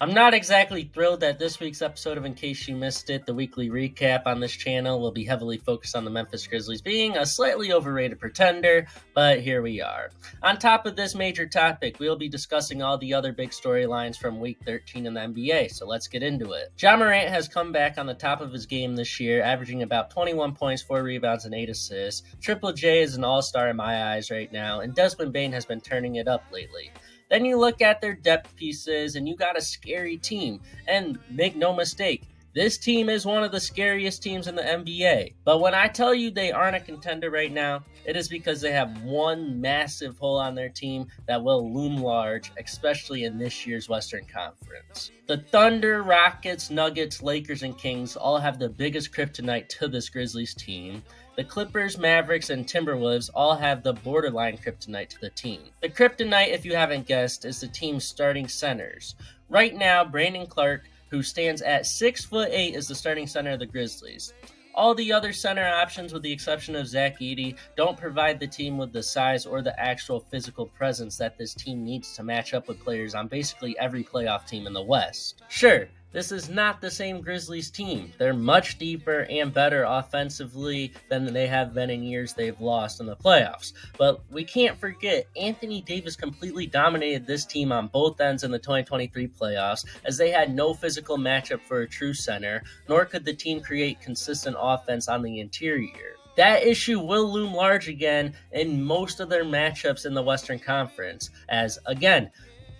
I'm not exactly thrilled that this week's episode of In Case You Missed It, the weekly recap on this channel, will be heavily focused on the Memphis Grizzlies being a slightly overrated pretender, but here we are. On top of this major topic, we'll be discussing all the other big storylines from Week 13 in the NBA, so let's get into it. Ja Morant has come back on the top of his game this year, averaging about 21 points, 4 rebounds, and 8 assists. Triple J is an all-star in my eyes right now, and Desmond Bane has been turning it up lately. Then you look at their depth pieces, and you got a scary team. And make no mistake, this team is one of the scariest teams in the NBA. But when I tell you they aren't a contender right now, it is because they have one massive hole on their team that will loom large, especially in this year's Western Conference. The Thunder, Rockets, Nuggets, Lakers, and Kings all have the biggest kryptonite to this Grizzlies team. The Clippers, Mavericks, and Timberwolves all have the borderline kryptonite to the team. The kryptonite, if you haven't guessed, is the team's starting centers. Right now, Brandon Clark, who stands at 6'8", is the starting center of the Grizzlies. All the other center options, with the exception of Zach Edey, don't provide the team with the size or the actual physical presence that this team needs to match up with players on basically every playoff team in the West. Sure, this is not the same Grizzlies team. They're much deeper and better offensively than they have been in years they've lost in the playoffs. But we can't forget, Anthony Davis completely dominated this team on both ends in the 2023 playoffs, as they had no physical matchup for a true center, nor could the team create consistent offense on the interior. That issue will loom large again in most of their matchups in the Western Conference, as, again,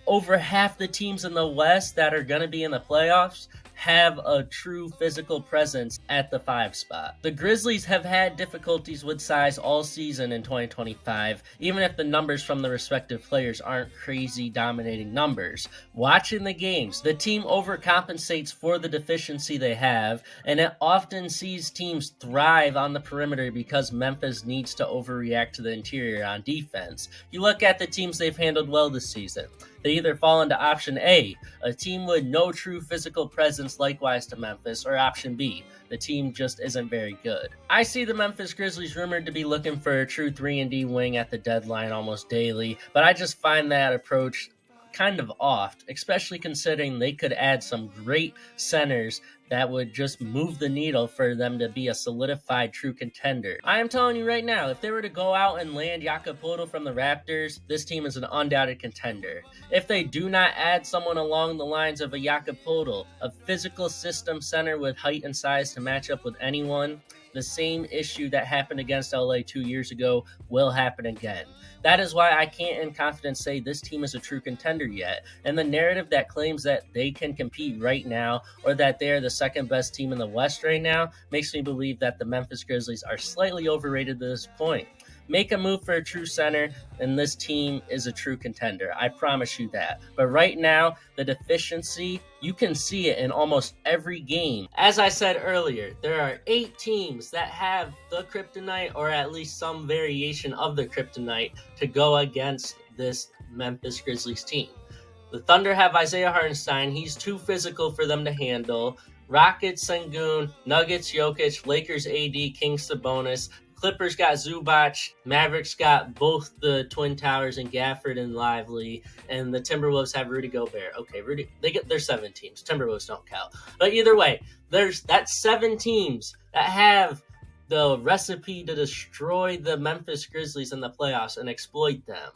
over half the teams in the West that are going to be in the playoffs have a true physical presence at the 5 spot. The Grizzlies have had difficulties with size all season in 2025, even if the numbers from the respective players aren't crazy dominating numbers. Watching the games, the team overcompensates for the deficiency they have, and it often sees teams thrive on the perimeter because Memphis needs to overreact to the interior on defense. You look at the teams they've handled well this season. They either fall into option A, a team with no true physical presence likewise to Memphis, or option B, the team just isn't very good. I see the Memphis Grizzlies rumored to be looking for a true 3-and-D wing at the deadline almost daily, but I just find that approach kind of off, especially considering they could add some great centers that would just move the needle for them to be a solidified true contender. I am telling you right now, if they were to go out and land Jakob Poeltl from the Raptors, this team is an undoubted contender. If they do not add someone along the lines of a Jakob Poeltl, a physical system center with height and size to match up with anyone, the same issue that happened against LA 2 years ago will happen again. That is why I can't in confidence say this team is a true contender yet. And the narrative that claims that they can compete right now, or that they are the second best team in the West right now, makes me believe that the Memphis Grizzlies are slightly overrated to this point. Make a move for a true center, and this team is a true contender. I promise you that. But right now, the deficiency, you can see it in almost every game. As I said earlier, there are 8 teams that have the kryptonite, or at least some variation of the kryptonite, to go against this Memphis Grizzlies team. The Thunder have Isaiah Hartenstein. He's too physical for them to handle. Rockets, Sengun. Nuggets, Jokic. Lakers, AD. Kings, Sabonis. Clippers got Zubac, Mavericks got both the Twin Towers and Gafford and Lively, and the Timberwolves have Rudy Gobert. Okay, there's 7 teams. Timberwolves don't count. But either way, that's 7 teams that have the recipe to destroy the Memphis Grizzlies in the playoffs and exploit them.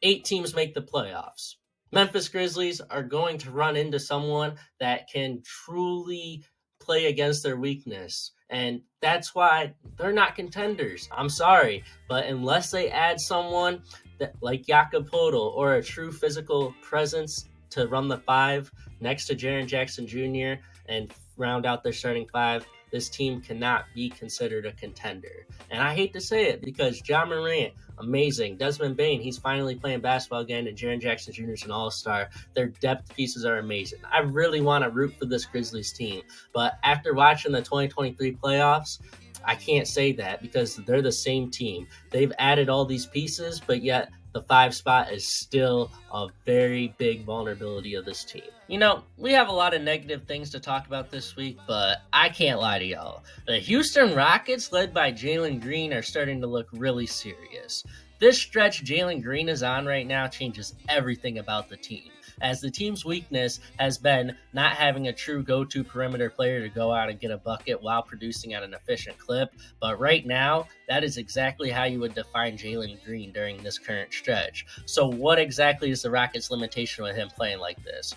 8 teams make the playoffs. Memphis Grizzlies are going to run into someone that can truly play against their weakness. And that's why they're not contenders. I'm sorry, but unless they add someone that, like Jakob Poeltl, or a true physical presence to run the 5 next to Jaren Jackson Jr. and round out their starting 5, this team cannot be considered a contender. And I hate to say it because Ja Morant, amazing. Desmond Bane, he's finally playing basketball again, and Jaren Jackson Jr. is an all-star. Their depth pieces are amazing. I really want to root for this Grizzlies team, but after watching the 2023 playoffs, I can't say that because they're the same team. They've added all these pieces, but yet the 5 spot is still a very big vulnerability of this team. You know, we have a lot of negative things to talk about this week, but I can't lie to y'all. The Houston Rockets, led by Jalen Green, are starting to look really serious. This stretch Jalen Green is on right now changes everything about the team. as the team's weakness has been not having a true go-to perimeter player to go out and get a bucket while producing at an efficient clip. But right now, that is exactly how you would define Jalen Green during this current stretch. So what exactly is the Rockets' limitation with him playing like this?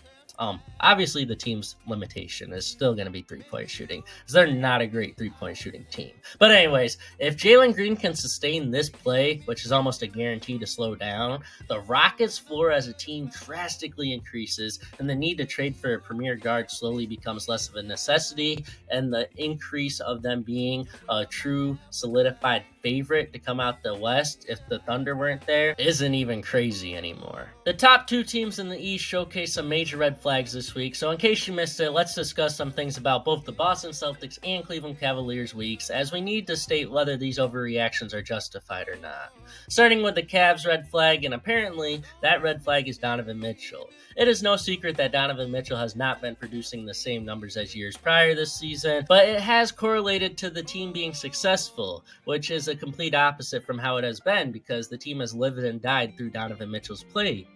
Obviously the team's limitation is still going to be three-point shooting, because they're not a great three-point shooting team. But anyways, if Jalen Green can sustain this play, which is almost a guarantee to slow down, the Rockets' floor as a team drastically increases, and the need to trade for a premier guard slowly becomes less of a necessity, and the increase of them being a true solidified favorite to come out the West if the Thunder weren't there isn't even crazy anymore. The top two teams in the East showcase some major red flags this week, so in case you missed it, let's discuss some things about both the Boston Celtics and Cleveland Cavaliers weeks, as we need to state whether these overreactions are justified or not. Starting with the Cavs red flag, and apparently that red flag is Donovan Mitchell. It is no secret that Donovan Mitchell has not been producing the same numbers as years prior this season, but it has correlated to the team being successful, which is a complete opposite from how it has been, because the team has lived and died through Donovan Mitchell's play.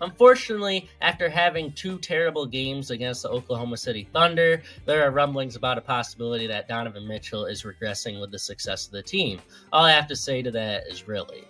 Unfortunately, after having two terrible games against the Oklahoma City Thunder, there are rumblings about a possibility that Donovan Mitchell is regressing with the success of the team. All I have to say to that is really.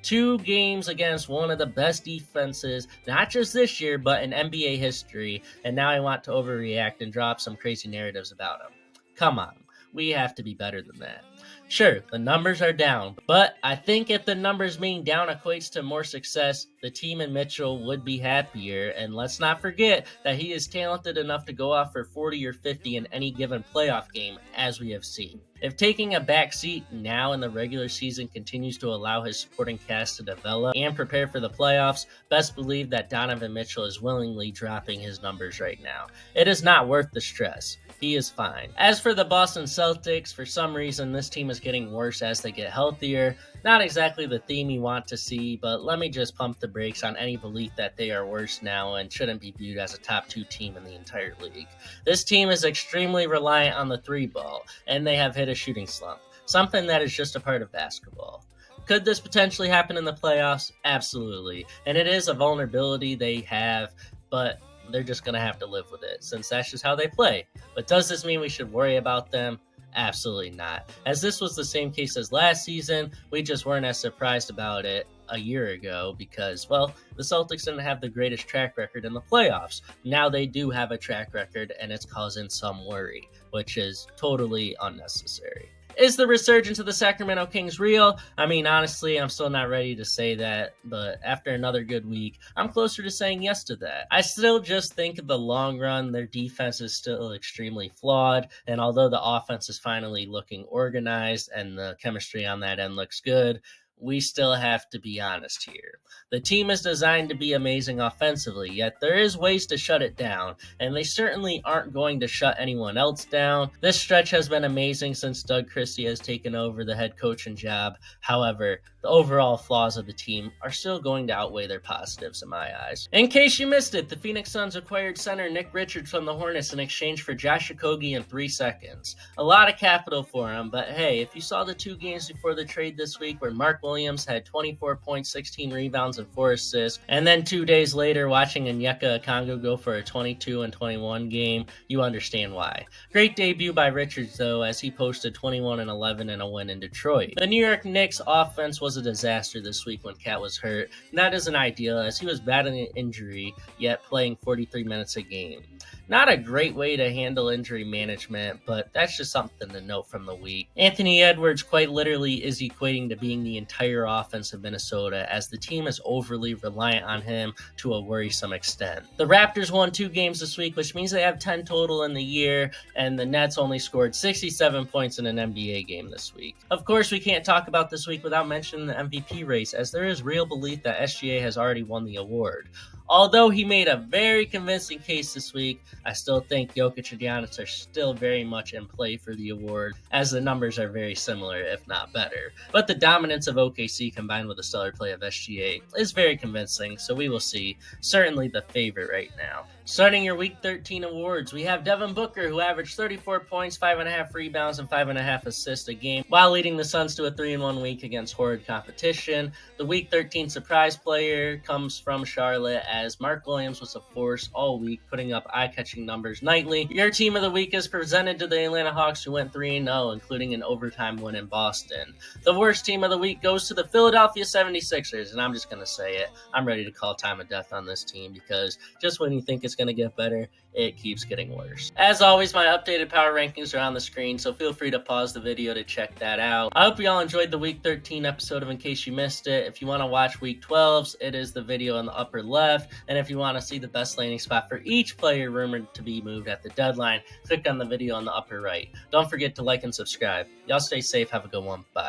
2 games against one of the best defenses, not just this year, but in NBA history, and now I want to overreact and drop some crazy narratives about him. Come on, we have to be better than that. Sure, the numbers are down, but I think if the numbers being down equates to more success, the team and Mitchell would be happier, and let's not forget that he is talented enough to go off for 40 or 50 in any given playoff game, as we have seen. If taking a back seat now in the regular season continues to allow his supporting cast to develop and prepare for the playoffs, best believe that Donovan Mitchell is willingly dropping his numbers right now. It is not worth the stress. He is fine. As for the Boston Celtics, for some reason this team is getting worse as they get healthier. Not exactly the theme you want to see, but let me just pump the brakes on any belief that they are worse now and shouldn't be viewed as a top 2 team in the entire league. This team is extremely reliant on the 3 ball, and they have hit a shooting slump, something that is just a part of basketball. Could this potentially happen in the playoffs? Absolutely, and it is a vulnerability they have, but they're just going to have to live with it, since that's just how they play. But does this mean we should worry about them? Absolutely not. As this was the same case as last season, we just weren't as surprised about it a year ago because, well, the Celtics didn't have the greatest track record in the playoffs. Now they do have a track record, and it's causing some worry, which is totally unnecessary. Is the resurgence of the Sacramento Kings real? I mean, honestly, I'm still not ready to say that, but after another good week, I'm closer to saying yes to that. I still just think in the long run, their defense is still extremely flawed, and although the offense is finally looking organized and the chemistry on that end looks good, we still have to be honest here. The team is designed to be amazing offensively, yet there is ways to shut it down, and they certainly aren't going to shut anyone else down. This stretch has been amazing since Doug Christie has taken over the head coaching job. However, the overall flaws of the team are still going to outweigh their positives in my eyes. In case you missed it, the Phoenix Suns acquired center Nick Richards from the Hornets in exchange for Josh Okogie in 3 seconds. A lot of capital for him, but hey, if you saw the 2 games before the trade this week where Mark Williams had 24 points, 16 rebounds, and 4 assists, and then 2 days later watching Onyeka Okongwu go for a 22 and 21 game, you understand why. Great debut by Richards though, as he posted 21 and 11 in a win in Detroit. The New York Knicks offense was a disaster this week when Cat was hurt, and that isn't ideal as he was battling an injury, yet playing 43 minutes a game. Not a great way to handle injury management, but that's just something to note from the week. Anthony Edwards quite literally is equating to being the entire offense of Minnesota, as the team is overly reliant on him to a worrisome extent. The Raptors won 2 games this week, which means they have 10 total in the year, and the Nets only scored 67 points in an NBA game this week. Of course, we can't talk about this week without mentioning the MVP race, as there is real belief that SGA has already won the award. Although he made a very convincing case this week, I still think Jokic and Giannis are still very much in play for the award, as the numbers are very similar, if not better. But the dominance of OKC combined with the stellar play of SGA is very convincing, so we will see. Certainly the favorite right now. Starting your Week 13 awards, we have Devin Booker, who averaged 34 points, 5.5 rebounds, and 5.5 assists a game, while leading the Suns to a 3-1 week against horrid competition. The Week 13 surprise player comes from Charlotte, as Mark Williams was a force all week, putting up eye-catching numbers nightly. Your team of the week is presented to the Atlanta Hawks, who went 3-0, including an overtime win in Boston. The worst team of the week goes to the Philadelphia 76ers, and I'm just going to say it. I'm ready to call time of death on this team because just when you think it's going to get better, it keeps getting worse. As always, my updated power rankings are on the screen, so feel free to pause the video to check that out. I hope you all enjoyed the Week 13 episode of In Case You Missed It. If you want to watch Week 12's, it is the video in the upper left, and if you want to see the best landing spot for each player rumored to be moved at the deadline, click on the video on the upper right. Don't forget to like and subscribe. Y'all stay safe. Have a good one. Bye.